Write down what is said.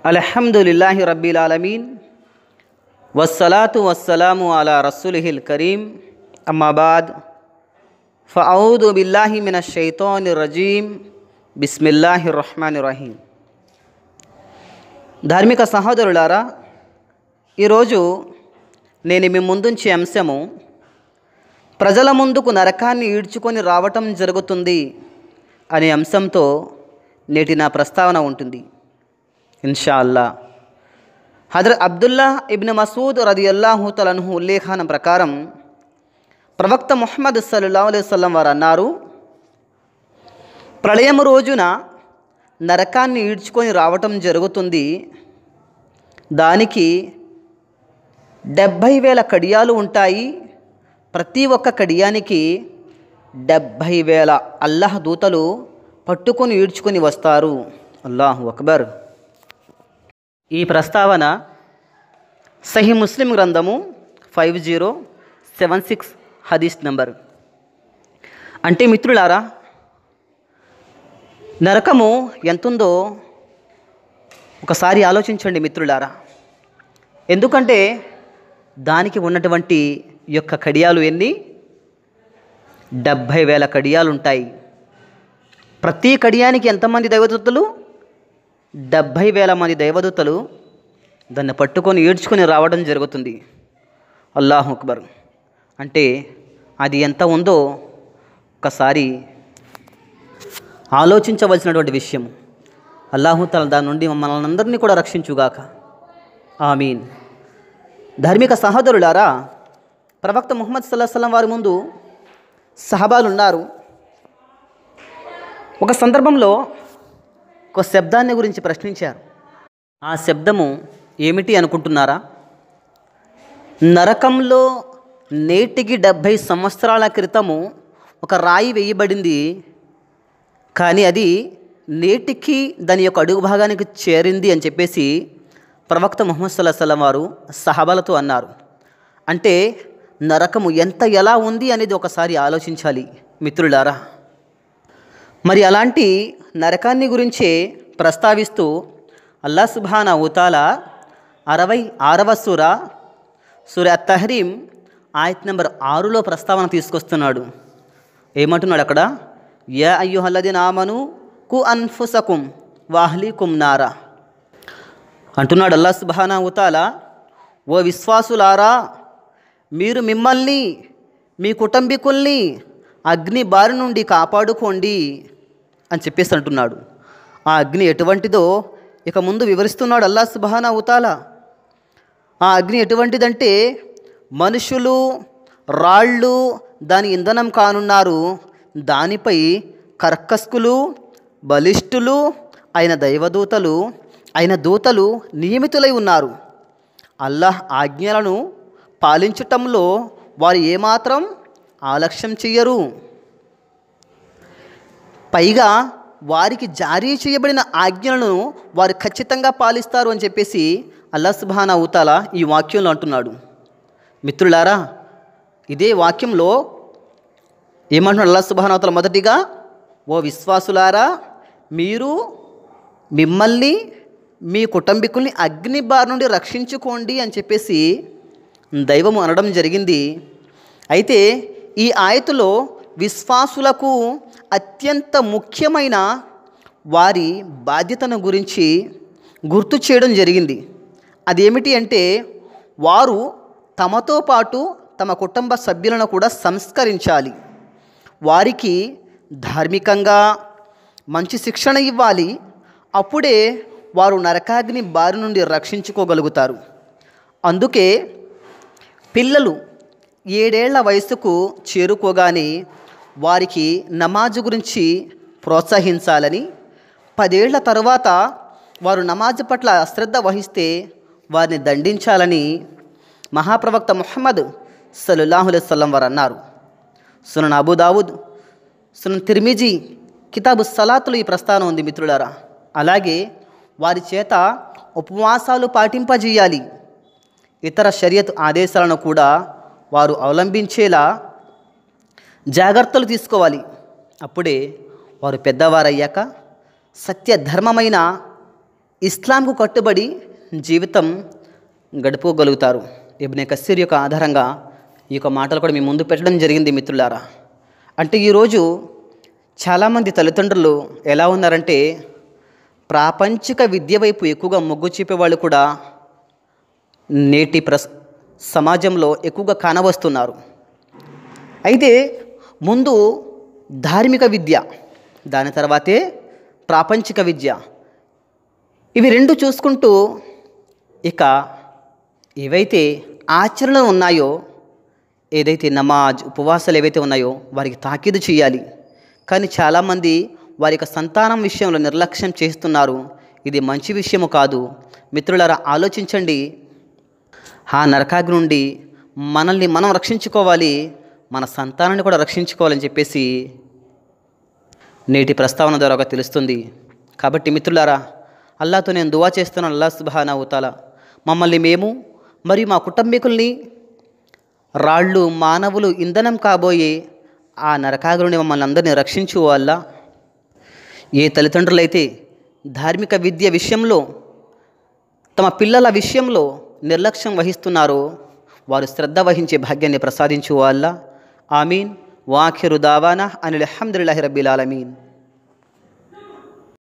అల్హమ్దులిల్లాహి రబ్బిల్ ఆలమీన్ వస్సలాతు వస్సలాము అలా రసూలిహిల్ కరీం అమ్మా బాద్ ఫఅఊదు బిల్లాహి మినష్ షైతానిర్ రజీం బిస్మిల్లాహిర్ రహ్మానిర్ రహీం. ధార్మిక సహోదరులారా, ఈరోజు నేను మీ ముందుంచే అంశము ప్రజల ముందుకు నరకాన్ని ఈడ్చుకొని రావటం జరుగుతుంది అనే అంశంతో నేటి నా ప్రస్తావన ఉంటుంది ఇన్షా అల్లా. హజరత్ అబ్దుల్లా ఇబ్న్ మసూద్ రదియల్లాహు తఆలా అన్హు ఉల్లేఖనం ప్రకారం ప్రవక్త ముహమ్మద్ సల్లల్లాహు అలైహి వసల్లం వారు అన్నారు, ప్రళయం రోజున నరకాన్ని ఈడ్చుకొని రావటం జరుగుతుంది. దానికి 70,000 కడియాలు ఉంటాయి. ప్రతి ఒక్క కడియానికి 70,000 అల్లాహ్ దూతలు పట్టుకొని ఈడ్చుకొని వస్తారు. అల్లాహు అక్బర్. ఈ ప్రస్తావన సహీ ముస్లిం గ్రంథము 5076 హదీస్ నంబర్. అంటే మిత్రులారా, నరకము ఎంతుందో ఒకసారి ఆలోచించండి మిత్రులారా. ఎందుకంటే దానికి ఉన్నటువంటి యొక్క కడియాలు ఎన్ని? 70,000 కడియాలు ఉంటాయి. ప్రతి కడియానికి ఎంతమంది దైవదూతలు? 70,000 మంది దైవదూతలు దాన్ని పట్టుకొని ఈడ్చుకొని రావడం జరుగుతుంది. అల్లాహు అక్బర్. అంటే అది ఎంత ఉందో ఒకసారి ఆలోచించవలసినటువంటి విషయం. అల్లాహు తఆలా దాని నుండి మమ్మల్ని అందరినీ కూడా రక్షించుగాక. ఆమీన్. ధార్మిక సహోదరులారా, ప్రవక్త ముహమ్మద్ సల్లల్లాహు అలైహి వసల్లం వారి ముందు సహబాలు ఉన్నారు. ఒక సందర్భంలో ఒక శబ్దాన్ని గురించి ప్రశ్నించారు. ఆ శబ్దము ఏమిటి అనుకుంటున్నారా? నరకంలో నేటికి 70 సంవత్సరాల క్రితము ఒక రాయి వేయబడింది, కానీ అది నేటికి దాని యొక్క అడుగు భాగానికి చేరింది అని చెప్పేసి ప్రవక్త ముహమ్మద్ సల్లల్లాహు అలైహి వసల్లం వారు సహబాలతో అన్నారు. అంటే నరకము ఎలా ఉంది అనేది ఒకసారి ఆలోచించాలి మిత్రులారా. మరి అలాంటి నరకాన్ని గురించే ప్రస్తావిస్తూ అల్లాహ్ సుబ్హానహు వ తఆలా 66వ సూర అతహరీం ఆయత్ నెంబర్ 6లో ప్రస్తావన తీసుకొస్తున్నాడు. ఏమంటున్నాడు అక్కడ? యా అయ్యుహల్లదీన ఆమను కు అన్ఫుసకుం వాహ్లీకుం నారా అంటున్నాడు అల్లాహ్ సుబ్హానహు వ తఆలా, ఓ విశ్వాసులారా, మీరు మిమ్మల్ని మీ కుటుంబీకుల్ని అగ్ని బారి నుండి కాపాడుకోండి అని చెప్పేసి అంటున్నాడు. ఆ అగ్ని ఎటువంటిదో ఇక ముందు వివరిస్తున్నాడు అల్లాహ్ సుబ్హానహు వ తఆలా. ఆ అగ్ని ఎటువంటిదంటే మనుషులు, రాళ్ళు దాని ఇంధనం కానున్నారు. దానిపై కర్కస్కులు, బలిష్ఠులు అయిన దూతలు నియమితులై ఉన్నారు. అల్లాహ్ ఆజ్ఞలను పాలించటంలో వారు ఏమాత్రం ఆలక్ష్యం చెయ్యరు. పైగా వారికి జారీ చేయబడిన ఆజ్ఞలను వారు ఖచ్చితంగా పాలిస్తారు అని చెప్పేసి అల్లాహ్ సుబ్హానహు వ తఆలా ఈ వాక్యంలో అంటున్నాడు. మిత్రులారా, ఇదే వాక్యంలో ఏమంటున్నాడు అల్లాహ్ సుబ్హానహు వ తఆలా? మొదటిగా, ఓ విశ్వాసులారా, మీరు మిమ్మల్ని మీ కుటుంబీకుల్ని అగ్ని బారి నుండి రక్షించుకోండి అని చెప్పేసి దైవము అనడం జరిగింది. అయితే ఈ ఆయతులో విశ్వాసులకు అత్యంత ముఖ్యమైన వారి బాధ్యతను గురించి గుర్తు చేయడం జరిగింది. అదేమిటి అంటే, వారు తమతో పాటు తమ కుటుంబ సభ్యులను కూడా సంస్కరించాలి. వారికి ధార్మికంగా మంచి శిక్షణ ఇవ్వాలి. అప్పుడే వారు నరకాగ్ని బారి నుండి రక్షించుకోగలుగుతారు. అందుకే పిల్లలు 7 ఏళ్ల వయసుకు చేరుకోగానే వారికి నమాజు గురించి ప్రోత్సహించాలని, 10 ఏళ్ల తరువాత వారు నమాజు పట్ల అశ్రద్ధ వహిస్తే వారిని దండించాలని మహాప్రవక్త ముహమ్మద్ సల్లల్లాహు అలైహి వసల్లం వారు అన్నారు. సునన్ అబూ దావుద్, సునన్ తిర్మిజీ, కితాబు సలాతులు ఈ ప్రస్తావన ఉంది మిత్రులారా. అలాగే వారి చేత ఉపవాసాలు పాటింపజేయాలి. ఇతర షరియత్ ఆదేశాలను కూడా వారు అవలంబించేలా జాగ్రత్తలు తీసుకోవాలి. అప్పుడే వారు పెద్దవారయ్యాక సత్య ధర్మమైన ఇస్లాంకు కట్టుబడి జీవితం గడుపుకోగలుగుతారు. ఇబ్నే కసీర్ యొక్క ఆధారంగా ఈ యొక్క మాటలు కూడా మీ ముందు పెట్టడం జరిగింది మిత్రులారా. అంటే ఈరోజు చాలామంది తల్లిదండ్రులు ఎలా ఉన్నారంటే ప్రాపంచిక విద్య వైపు ఎక్కువగా మొగ్గు చూపేవాళ్ళు కూడా నేటి సమాజంలో ఎక్కువగా కానవస్తున్నారు. అయితే ముందు ధార్మిక విద్య, దాని తర్వాతే ప్రాపంచిక విద్య, ఇవి రెండు చూసుకుంటూ ఇక ఏవైతే ఆచరణలు ఉన్నాయో, ఏదైతే నమాజ్ ఉపవాసాలు ఏవైతే ఉన్నాయో వారికి తాకీదు చేయాలి. కానీ చాలామంది వారి యొక్క సంతానం విషయంలో నిర్లక్ష్యం చేస్తున్నారు. ఇది మంచి విషయము కాదు. మిత్రులారా, ఆలోచించండి. ఆ నరకాగ్ని నుండి మనల్ని మనం రక్షించుకోవాలి, మన సంతానాన్ని కూడా రక్షించుకోవాలని చెప్పేసి నేటి ప్రస్తావన ద్వారా తెలుస్తుంది. కాబట్టి మిత్రులారా, అల్లాహ్తో నేను దువా చేస్తున్నాను, అల్లాహ్ సుబ్హానహు వ తఆలా మమ్మల్ని మేము మరియు మా కుటుంబీకుల్ని రాళ్ళు మానవులు ఇంధనం కాబోయే ఆ నరకాగ్ని నుండి మమ్మల్ని అందరినీ రక్షించు వల్ల. ఏ తల్లిదండ్రులైతే ధార్మిక విద్య విషయంలో తమ పిల్లల విషయంలో నిర్లక్ష్యం వహిస్తున్నారో వారు శ్రద్ధ వహించే భాగ్యాన్ని ప్రసాదించు వల్ల. ఆమీన్. వాఖిరు దావానా అనిల్ హమ్దులిల్లాహి రబ్బిల్ ఆలమీన్.